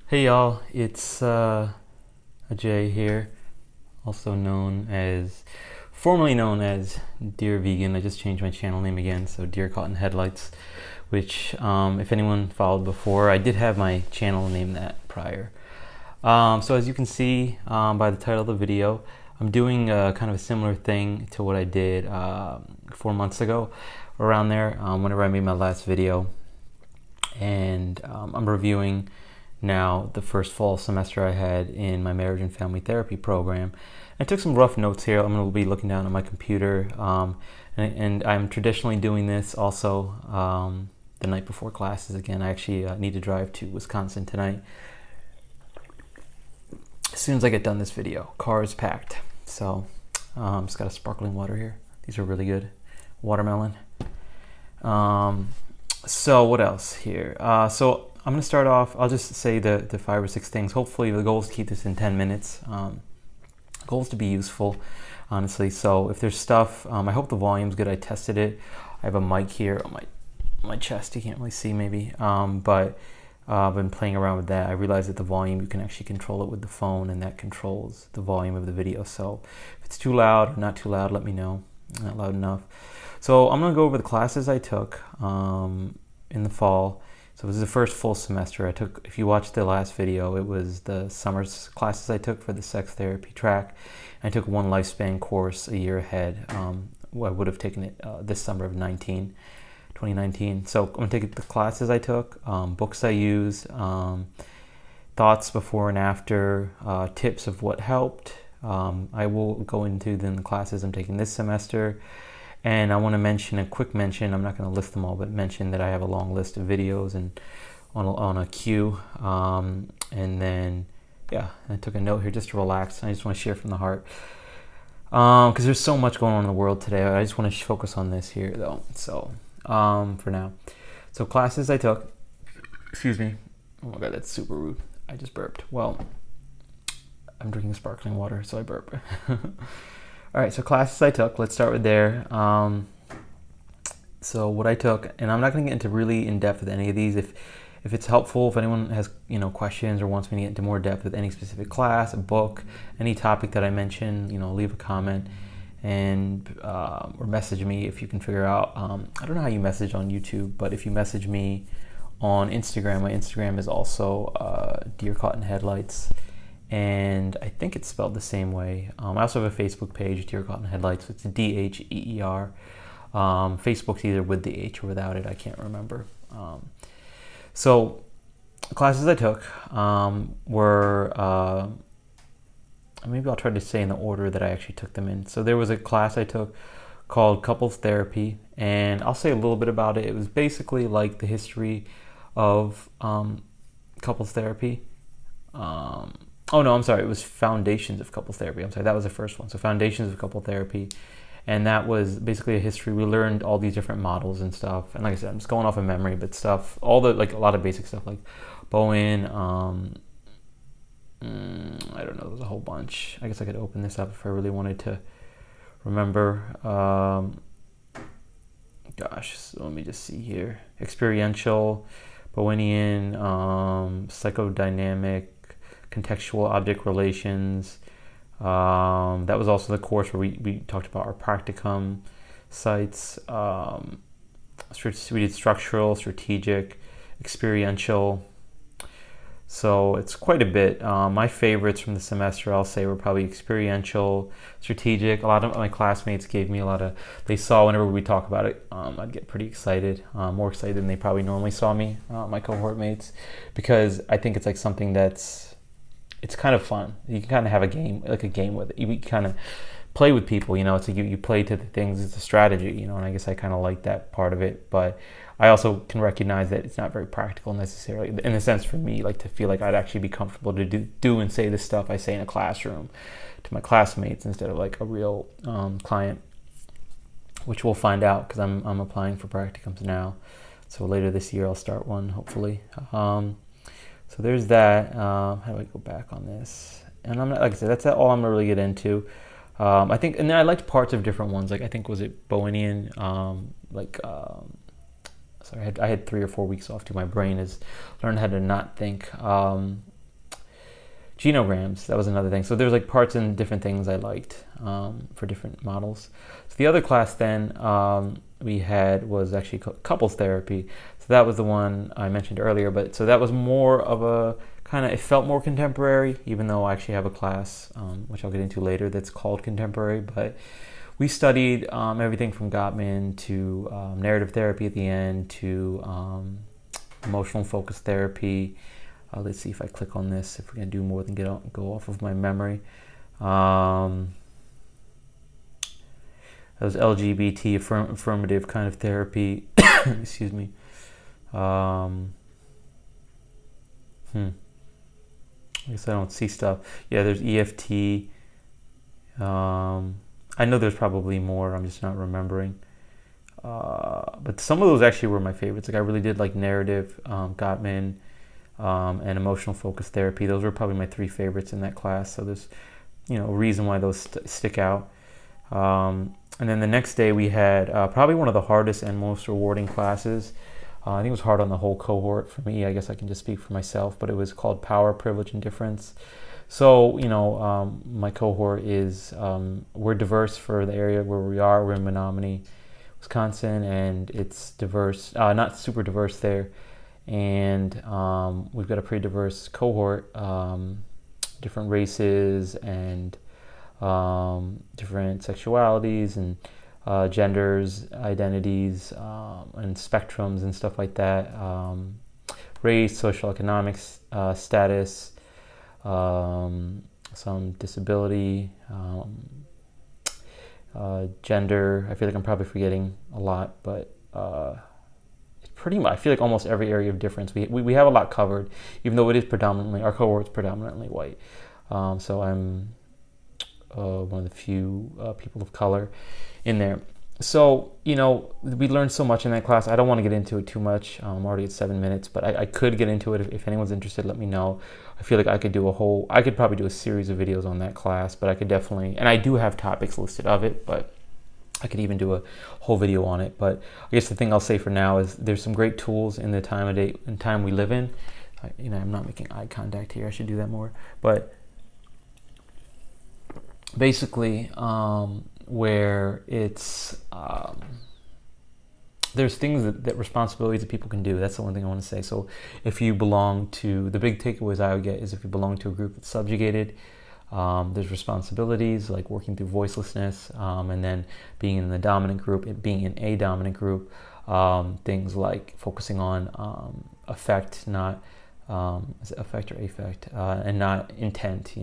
Hey y'all, it's Ajay here, also formerly known as Dear Vegan. I just changed my channel name again, so Dear Caught in Headlights, which if anyone followed before, I did have my channel named that prior. So as you can see by the title of the video, I'm doing kind of a similar thing to what I did 4 months ago, around there, whenever I made my last video. And I'm reviewing now the first fall semester I had in my marriage and family therapy program. I took some rough notes here. I'm going to be looking down on my computer, and I'm traditionally doing this also the night before classes. Again, I actually need to drive to Wisconsin tonight. As soon as I get done this video, car is packed. So just got a sparkling water here. These are really good. Watermelon. So what else here? So I'm going to start off, I'll just say the 5 or 6 things. Hopefully the goal is to keep this in 10 minutes. Goal is to be useful, honestly. So if there's stuff, I hope the volume's good. I tested it. I have a mic here on my chest. You can't really see maybe, but I've been playing around with that. I realized that the volume, you can actually control it with the phone, and that controls the volume of the video. So if it's too loud or not too loud, let me know. Not loud enough. So I'm going to go over the classes I took in the fall. So this is the first full semester I took. If you watched the last video, it was the summer classes I took for the sex therapy track. I took one lifespan course a year ahead. I would have taken it this summer of 2019. So I'm going to take the classes I took, books I used, thoughts before and after, tips of what helped. I will go into then the classes I'm taking this semester. And I want to mention a quick mention. I'm not going to list them all, but mention that I have a long list of videos and on a queue. And then, yeah, I took a note here just to relax. I just want to share from the heart. Because there's so much going on in the world today. I just want to focus on this here, though. So, for now. So, classes I took. Excuse me. Oh my God, that's super rude. I just burped. Well, I'm drinking sparkling water, so I burp. All right, so classes I took, let's start with there. So what I took, and I'm not going to get into really in depth with any of these. If it's helpful, if anyone has questions or wants me to get into more depth with any specific class, a book, any topic that I mention, leave a comment and or message me if you can figure out. I don't know how you message on YouTube, but if you message me on Instagram, my Instagram is also Dear Caught in Headlights. And I think it's spelled the same way. I also have a Facebook page, Dear Caught in Headlights. It's DHEER. Facebook's either with the H or without it. I can't remember. So classes I took were, maybe I'll try to say in the order that I actually took them in. So there was a class I took called Couples Therapy, and I'll say a little bit about it. It was basically like the history of couples therapy. Oh no, I'm sorry. It was Foundations of Couples Therapy. I'm sorry, that was the first one. So Foundations of Couple Therapy, and that was basically a history. We learned all these different models and stuff. And like I said, I'm just going off of memory, but stuff, all the a lot of basic stuff like Bowen. I don't know. There's a whole bunch. I guess I could open this up if I really wanted to remember. Gosh, so let me just see here. Experiential, Bowenian, psychodynamic, contextual object relations. That was also the course where we talked about our practicum sites. We did structural, strategic, experiential. So it's quite a bit. My favorites from the semester, I'll say, were probably experiential, strategic. A lot of my classmates gave me they saw whenever we talk about it, I'd get pretty excited, more excited than they probably normally saw me, my cohort mates, because I think it's like something it's kind of fun. You can kind of have a game with it. You kind of play with people, it's like you play to the things. It's a strategy, and I guess I kind of like that part of it. But I also can recognize that it's not very practical necessarily, in a sense for me, like to feel like I'd actually be comfortable to do and say the stuff I say in a classroom to my classmates instead of like a real client, which we'll find out because I'm applying for practicums now. So later this year I'll start one, hopefully. So there's that. How do I go back on this? And I'm not, like I said, that's all I'm gonna really get into. I think, and then I liked parts of different ones. Like I think, was it Bowenian? Sorry, I had 3 or 4 weeks off too. My brain has learned how to not think. Genograms, that was another thing. So there's like parts and different things I liked for different models. So the other class then we had was actually couples therapy. So that was the one I mentioned earlier, but so that was more of a kind of, it felt more contemporary, even though I actually have a class, which I'll get into later, that's called contemporary. But we studied everything from Gottman to narrative therapy at the end to emotional focus therapy. Let's see if I click on this, if we're going to do more than go off of my memory. That was LGBT affirmative kind of therapy. Excuse me. I guess I don't see stuff. Yeah, there's EFT. I know there's probably more. I'm just not remembering. But some of those actually were my favorites. Like I really did like narrative, Gottman, and emotional focus therapy. Those were probably my 3 favorites in that class. So there's, a reason why those stick out. And then the next day we had probably one of the hardest and most rewarding classes. I think it was hard on the whole cohort for me. I guess I can just speak for myself, but it was called Power, Privilege, and Difference. So, my cohort is, we're diverse for the area where we are. We're in Menominee, Wisconsin, and it's diverse, not super diverse there. And we've got a pretty diverse cohort, different races and different sexualities and genders, identities, and spectrums and stuff like that. Race, social economics, status, some disability, gender. I feel like I'm probably forgetting a lot, but it's pretty much, I feel like almost every area of difference. We have a lot covered, even though it is predominantly, our cohort's predominantly white. So I'm one of the few people of color in there. So, we learned so much in that class. I don't want to get into it too much. I'm already at 7 minutes, but I could get into it. If anyone's interested, let me know. I feel like I could probably do a series of videos on that class, but I could definitely, and I do have topics listed of it, but I could even do a whole video on it. But I guess the thing I'll say for now is there's some great tools in the time of day and time we live in. I'm not making eye contact here. I should do that more. But basically, where it's there's things that responsibilities that people can do. That's the one thing I want to say. So if you belong to, the big takeaways I would get is if you belong to a group that's subjugated, there's responsibilities like working through voicelessness, and then being in the dominant group, being in a dominant group, things like focusing on affect, not is it affect or affect, and not intent,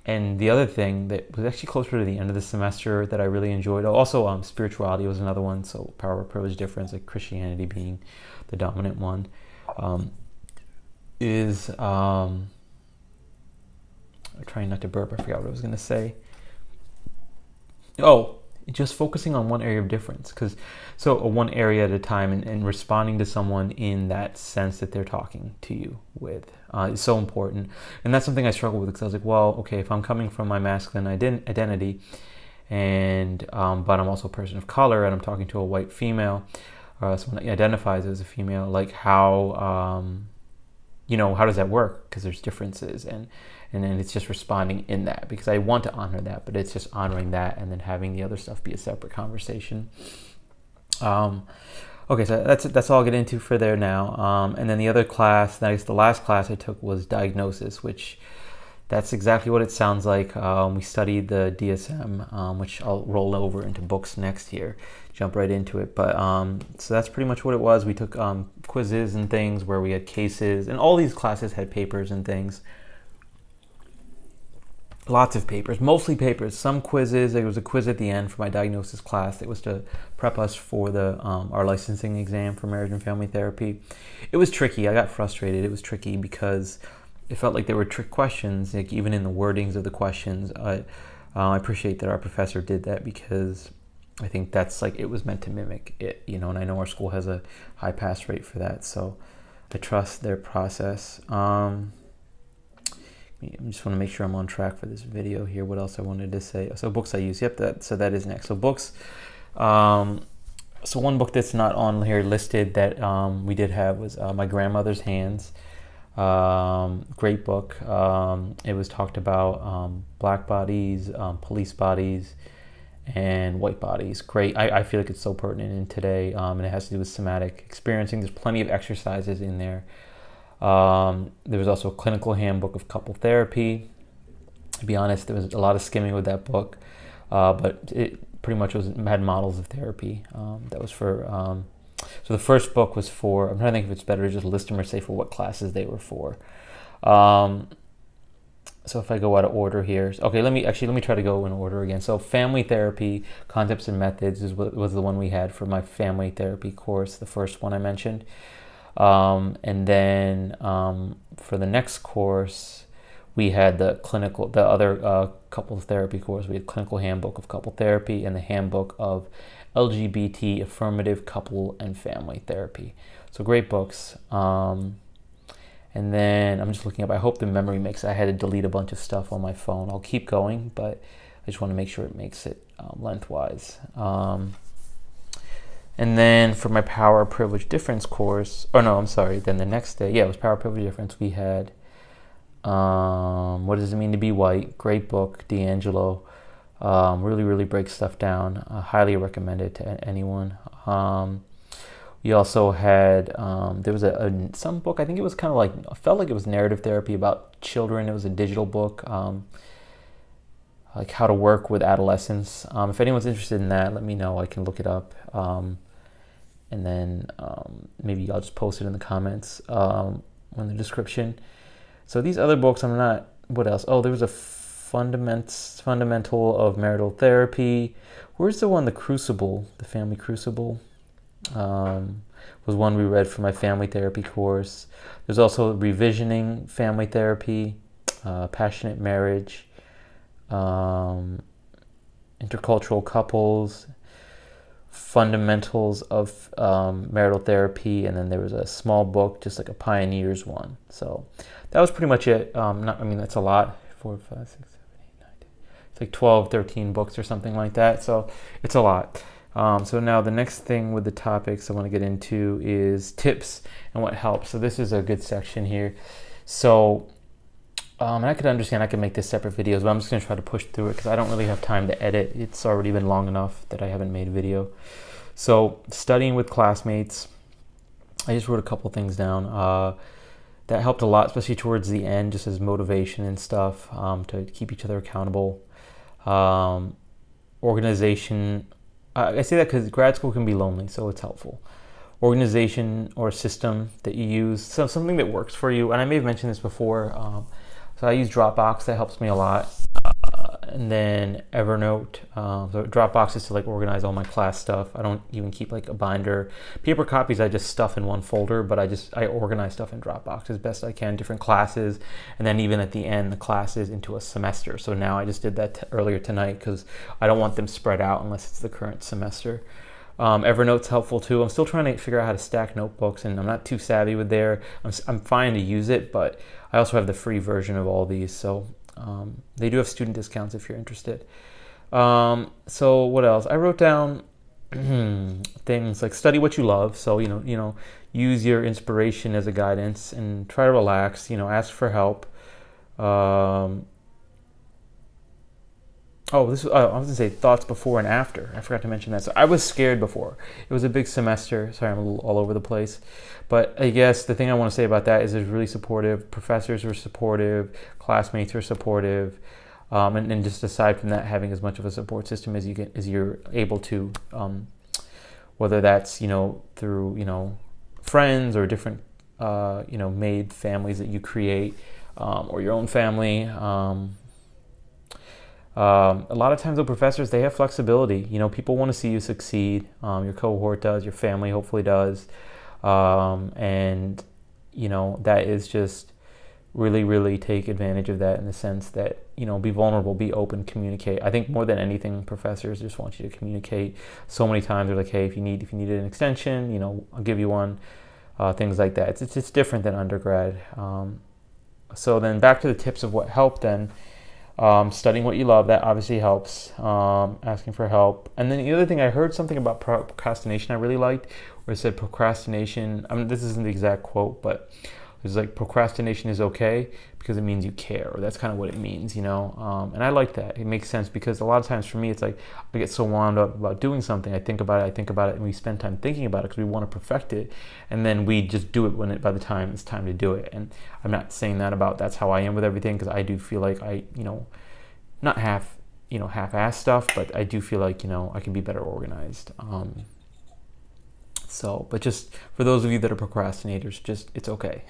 and the other thing that was actually closer to the end of the semester that I really enjoyed, also spirituality was another one. So power, privilege, difference, like Christianity being the dominant one, is I'm trying not to burp. I forgot what I was going to say. Just focusing on one area of difference, one area at a time, and responding to someone in that sense that they're talking to you with is so important. And that's something I struggle with, because I was like, well, okay, if I'm coming from my masculine identity, and but I'm also a person of color, and I'm talking to a white female, someone that identifies as a female, like how does that work? Because there's differences, and then it's just responding in that, because I want to honor that, but it's just honoring that and then having the other stuff be a separate conversation. Okay, so that's all I'll get into for there now. And then the other class, I guess the last class I took was diagnosis, which that's exactly what it sounds like. We studied the DSM, which I'll roll over into books next year, jump right into it. But so that's pretty much what it was. We took quizzes and things where we had cases, and all these classes had papers and things. Lots of papers, mostly papers, some quizzes. There was a quiz at the end for my diagnosis class that was to prep us for our licensing exam for marriage and family therapy. It was tricky. I got frustrated. It was tricky because it felt like there were trick questions, like even in the wordings of the questions. I appreciate that our professor did that, because I think that's like it was meant to mimic it, and I know our school has a high pass rate for that, so I trust their process. I just want to make sure I'm on track for this video here. What else I wanted to say? So books I use. Yep, that is next. So books. So one book that's not on here listed that we did have was My Grandmother's Hands. Great book. It was talked about black bodies, police bodies, and white bodies. Great. I feel like it's so pertinent in today, and it has to do with somatic experiencing. There's plenty of exercises in there. There was also a clinical handbook of couple therapy. To be honest, there was a lot of skimming with that book, but it pretty much had models of therapy. That was for. So the first book was for. I'm trying to think if it's better to just list them or say for what classes they were for. So if I go out of order here, okay, let me try to go in order again. So family therapy, concepts and methods was the one we had for my family therapy course, the first one I mentioned. And then for the next course, we had the other couples therapy course. We had clinical handbook of couple therapy and the handbook of LGBT affirmative couple and family therapy. So great books. And then I'm just looking up. I hope the memory makes it. I had to delete a bunch of stuff on my phone. I'll keep going, but I just want to make sure it makes it lengthwise. And then for my Power, Privilege, Difference course, then the next day, it was Power, Privilege, Difference. We had What Does It Mean to Be White? Great book, D'Angelo. Really, really breaks stuff down. Highly recommend it to anyone. We also had, there was some book, I think it was kind of like, I felt like it was narrative therapy about children. It was a digital book, like how to work with adolescents. If anyone's interested in that, let me know. I can look it up. And then maybe I'll just post it in the comments in the description. So these other books, what else? Oh, there was a fundamental of marital therapy. Where's the one, the Crucible, the Family Crucible? Was one we read for my family therapy course. There's also Revisioning Family Therapy, Passionate Marriage, Intercultural Couples, Fundamentals of Marital Therapy, and then there was a small book, just like a Pioneers one. So that was pretty much it. That's a lot. 4, 5, 6, 7, 8, 9, 10. It's like 12, 13 books or something like that. So it's a lot. So now the next thing with the topics I want to get into is tips and what helps. So this is a good section here. So, and I could understand I could make this separate videos, but I'm just going to try to push through it because I don't really have time to edit. It's already been long enough that I haven't made a video. So studying with classmates, I just wrote a couple things down. That helped a lot, especially towards the end, just as motivation and stuff, to keep each other accountable. Organization. I say that because grad school can be lonely, so it's helpful. Organization or system that you use, something that works for you. And I may have mentioned this before. So I use Dropbox. That helps me a lot. And then Evernote. So Dropbox is to like organize all my class stuff. I don't even keep like a binder. Paper copies I just stuff in one folder, but I organize stuff in Dropbox as best I can, different classes, and then even at the end the classes into a semester. So now I just did that earlier tonight because I don't want them spread out unless it's the current semester. Evernote's helpful too. I'm still trying to figure out how to stack notebooks, and I'm not too savvy with there. I'm fine to use it, but I also have the free version of all these, so they do have student discounts if you're interested. So what else? I wrote down things like study what you love. So use your inspiration as a guidance and try to relax. Ask for help. I was going to say thoughts before and after. I forgot to mention that. So I was scared before. It was a big semester. Sorry, I'm a little all over the place. But I guess the thing I want to say about that is it's really supportive. Professors were supportive. Classmates are supportive. And just aside from that, having as much of a support system as you're able to, whether that's, through, friends or different, made families that you create, or your own family. A lot of times, though, professors, they have flexibility. People want to see you succeed. Your cohort does, your family hopefully does. And that is just really, really take advantage of that in the sense that, be vulnerable, be open, communicate. I think more than anything, professors just want you to communicate. So many times they're like, hey, if you needed an extension, I'll give you one, things like that. It's different than undergrad. So then back to the tips of what helped then. Studying what you love, that obviously helps. Asking for help. And then the other thing, I heard something about procrastination I really liked, where it said procrastination, this isn't the exact quote, but It's like procrastination is okay because it means you care, or that's kind of what it means, you know. And I like that. It makes sense because a lot of times for me, it's like I get so wound up about doing something. I think about it, and we spend time thinking about it because we want to perfect it, and then we just do it by the time it's time to do it. And I'm not saying that's how I am with everything, because I do feel like I, not half-ass stuff, but I do feel like, I can be better organized. But just for those of you that are procrastinators, it's okay.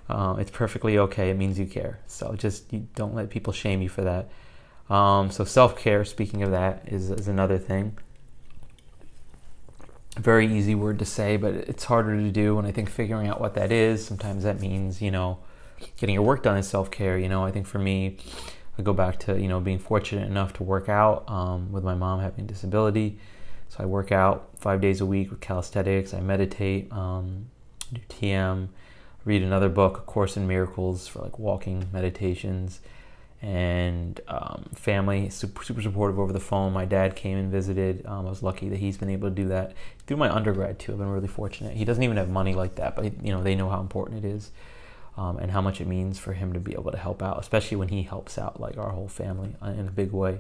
It's perfectly okay. It means you care. So you don't let people shame you for that. So self-care, speaking of that, is another thing. Very easy word to say, but it's harder to do. And I think figuring out what that is, sometimes that means, getting your work done is self-care. I think for me, I go back to, being fortunate enough to work out with my mom having a disability. So I work out 5 days a week with calisthenics. I meditate, do TM, read another book, A Course in Miracles, for like walking meditations, and family, super supportive over the phone. My dad came and visited. I was lucky that he's been able to do that through my undergrad too. I've been really fortunate. He doesn't even have money like that, but they know how important it is, and how much it means for him to be able to help out, especially when he helps out like our whole family in a big way.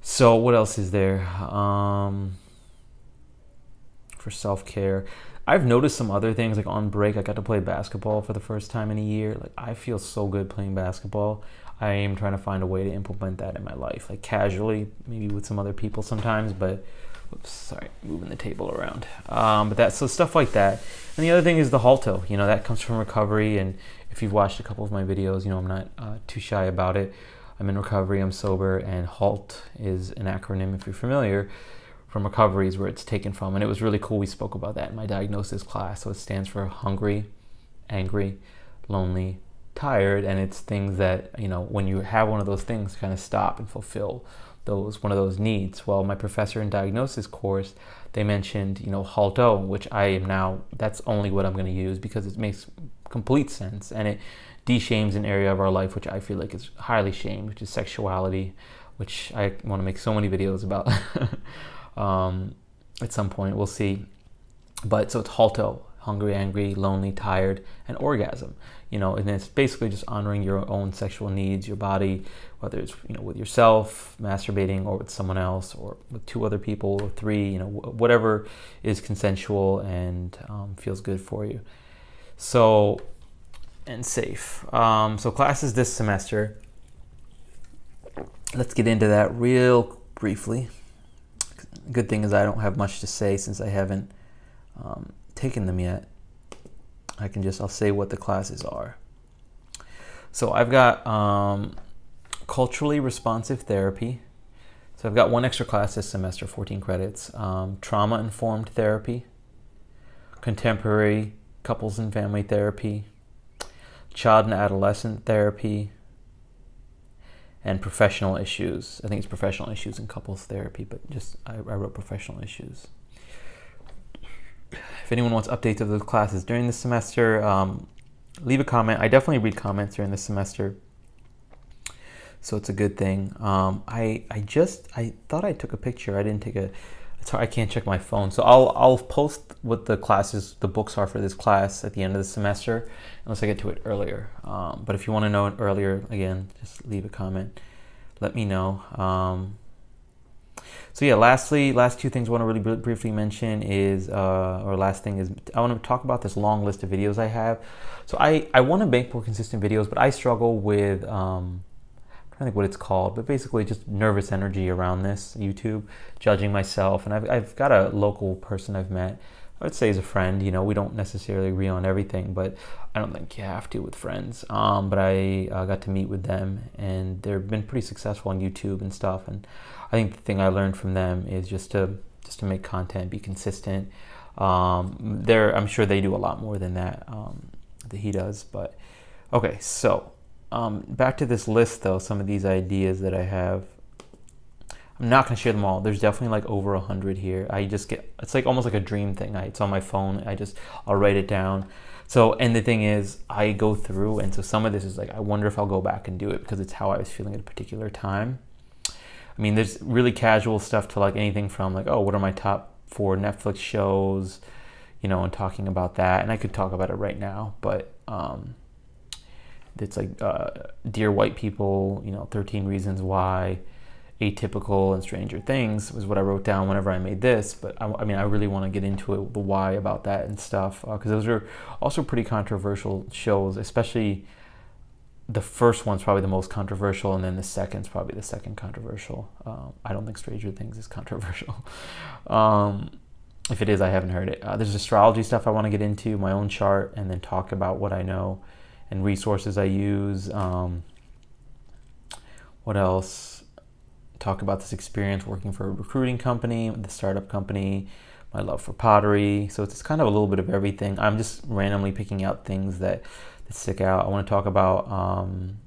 So what else is there for self-care? I've noticed some other things, like on break, I got to play basketball for the first time in a year. Like, I feel so good playing basketball. I am trying to find a way to implement that in my life, like casually, maybe with some other people sometimes, but moving the table around. So stuff like that. And the other thing is the Halto, that comes from recovery. And if you've watched a couple of my videos, I'm not too shy about it. I'm in recovery, I'm sober, and HALT is an acronym, if you're familiar, from recovery is where it's taken from. And it was really cool. We spoke about that in my diagnosis class. So it stands for hungry, angry, lonely, tired. And it's things that, when you have one of those things, kind of stop and fulfill one of those needs. Well, my professor in diagnosis course, they mentioned, HALTO, which that's only what I'm going to use because it makes complete sense. And it de-shames an area of our life which I feel like is highly shamed, which is sexuality, which I want to make so many videos about at some point. We'll see. But so it's HALTO, hungry, angry, lonely, tired, and orgasm. And it's basically just honoring your own sexual needs, your body, whether it's with yourself, masturbating, or with someone else, or with two other people, or three, whatever is consensual and feels good for you. So, and safe. So classes this semester. Let's get into that real briefly. Good thing is I don't have much to say since I haven't taken them yet. I'll say what the classes are. So I've got culturally responsive therapy. So I've got one extra class this semester, 14 credits. Trauma-informed therapy, contemporary couples and family therapy, child and adolescent therapy, and professional issues. I think it's professional issues and couples therapy, but I wrote professional issues. If anyone wants updates of those classes during the semester, leave a comment. I definitely read comments during the semester, so it's a good thing. I thought I took a picture. I didn't take a. I can't check my phone, so I'll post what the books are for this class at the end of the semester, unless I get to it earlier. But if you want to know it earlier, again, just leave a comment. Let me know. So yeah, last two things I want to really briefly mention is, I want to talk about this long list of videos I have. So I want to make more consistent videos, but I struggle with, I'm trying to think what it's called, but basically just nervous energy around this, YouTube, judging myself. And I've got a local person I've met, I would say is a friend. We don't necessarily agree on everything, but I don't think you have to with friends. But I got to meet with them, and they've been pretty successful on YouTube and stuff. And I think the thing I learned from them is just to make content, be consistent. I'm sure they do a lot more than that he does. But okay, so back to this list though. Some of these ideas that I have, I'm not going to share them all. There's definitely like over 100 here. It's like almost like a dream thing. It's on my phone. I'll write it down. So, and the thing is, I go through, and so some of this is like, I wonder if I'll go back and do it because it's how I was feeling at a particular time. I mean, there's really casual stuff to like anything from like, oh, what are my top 4 Netflix shows? and talking about that. And I could talk about it right now, but it's like Dear White People, 13 Reasons Why, Atypical, and Stranger Things was what I wrote down whenever I made this. But I really want to get into it, the why about that and stuff, because those are also pretty controversial shows, especially the first one's probably the most controversial, and then the second's probably the second controversial. I don't think Stranger Things is controversial. If it is, I haven't heard it. There's astrology stuff I want to get into, my own chart, and then talk about what I know and resources I use. What else? Talk about this experience working for a recruiting company, the startup company, my love for pottery. So it's kind of a little bit of everything. I'm just randomly picking out things that stick out. I want to talk about,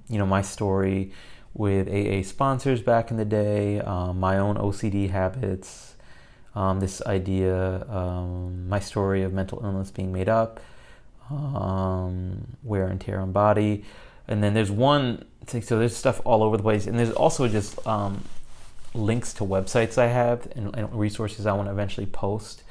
my story with AA sponsors back in the day, my own OCD habits, this idea, my story of mental illness being made up, wear and tear on body. And then there's so there's stuff all over the place. And there's also just links to websites I have and resources I want to eventually post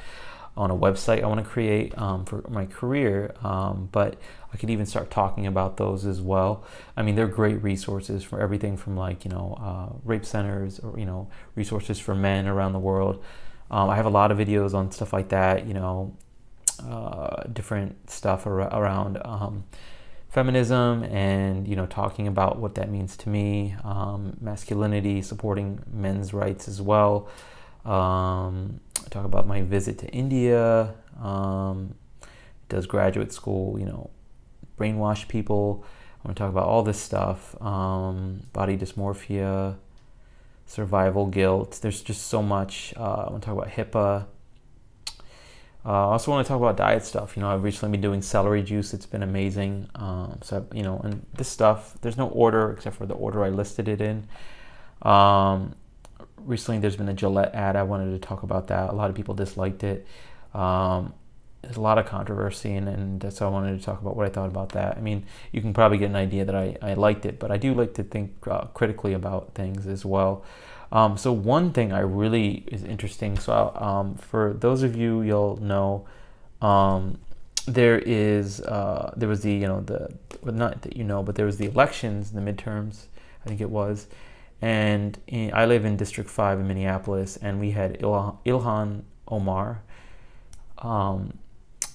on a website I want to create for my career, but I could even start talking about those as well. They're great resources for everything from rape centers, or resources for men around the world. I have a lot of videos on stuff like that, different stuff around feminism and talking about what that means to me, masculinity, supporting men's rights as well. Talk about my visit to India, does graduate school, brainwash people. I want to talk about all this stuff, body dysmorphia, survival guilt. There's just so much. I want to talk about HIPAA. I also want to talk about diet stuff. I've recently been doing celery juice. It's been amazing. And this stuff, there's no order except for the order I listed it in. Recently, there's been a Gillette ad. I wanted to talk about that. A lot of people disliked it. There's a lot of controversy, and so I wanted to talk about what I thought about that. You can probably get an idea that I liked it, but I do like to think critically about things as well. So one thing I really is interesting. So for those of you, you'll know, there was not that but there was the elections, the midterms, I think it was. And I live in District 5 in Minneapolis, and we had Ilhan Omar,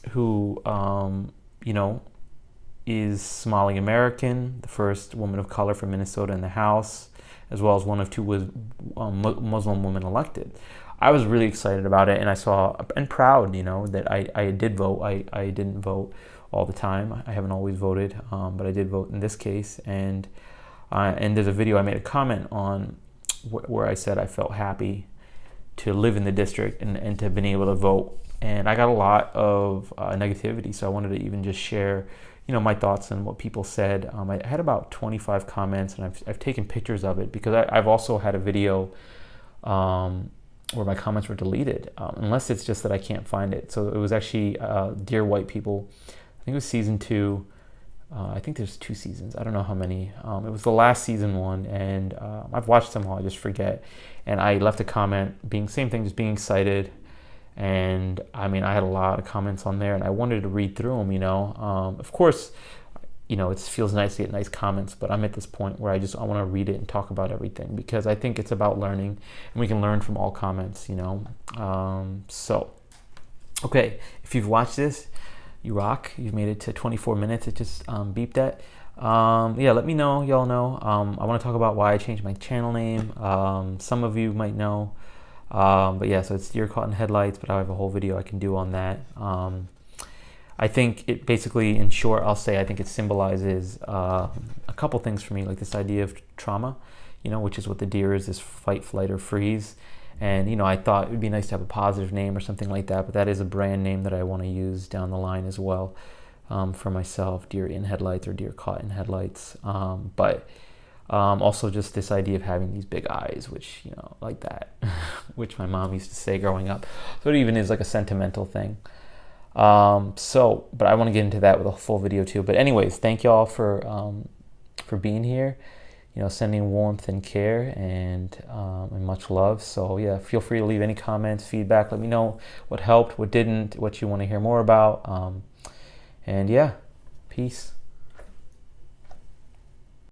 who, is Somali American, the first woman of color from Minnesota in the House, as well as one of two Muslim women elected. I was really excited about it, and and proud, that I did vote. I didn't vote all the time. I haven't always voted, but I did vote in this case. And there's a video I made a comment on where I said I felt happy to live in the district and to have been able to vote. And I got a lot of negativity, so I wanted to even just share, my thoughts and what people said. I had about 25 comments, and I've taken pictures of it because I've also had a video where my comments were deleted, unless it's just that I can't find it. So it was actually Dear White People. I think it was season 2. I think there's 2 seasons. I don't know how many. It was the last season one, and I've watched them all. I just forget. And I left a comment same thing, just being excited. And I had a lot of comments on there, and I wanted to read through them. Of course, it feels nice to get nice comments, but I'm at this point where I want to read it and talk about everything, because I think it's about learning, and we can learn from all comments. So, okay, if you've watched this, you rock. You've made it to 24 minutes. It just beeped at. Let me know. Y'all know. I want to talk about why I changed my channel name. Some of you might know. So it's Deer Caught in Headlights, but I have a whole video I can do on that. I think it basically, in short, I'll say I think it symbolizes a couple things for me, like this idea of trauma, which is what the deer is, this fight, flight, or freeze. And, I thought it would be nice to have a positive name or something like that, but that is a brand name that I want to use down the line as well, for myself, Deer in Headlights or Deer Caught in Headlights. Also just this idea of having these big eyes, which, like that, which my mom used to say growing up. So it even is like a sentimental thing. But I want to get into that with a full video too. But anyways, thank y'all for being here. sending warmth and care and much love. So yeah, feel free to leave any comments, feedback. Let me know what helped, what didn't, what you want to hear more about. And yeah, peace.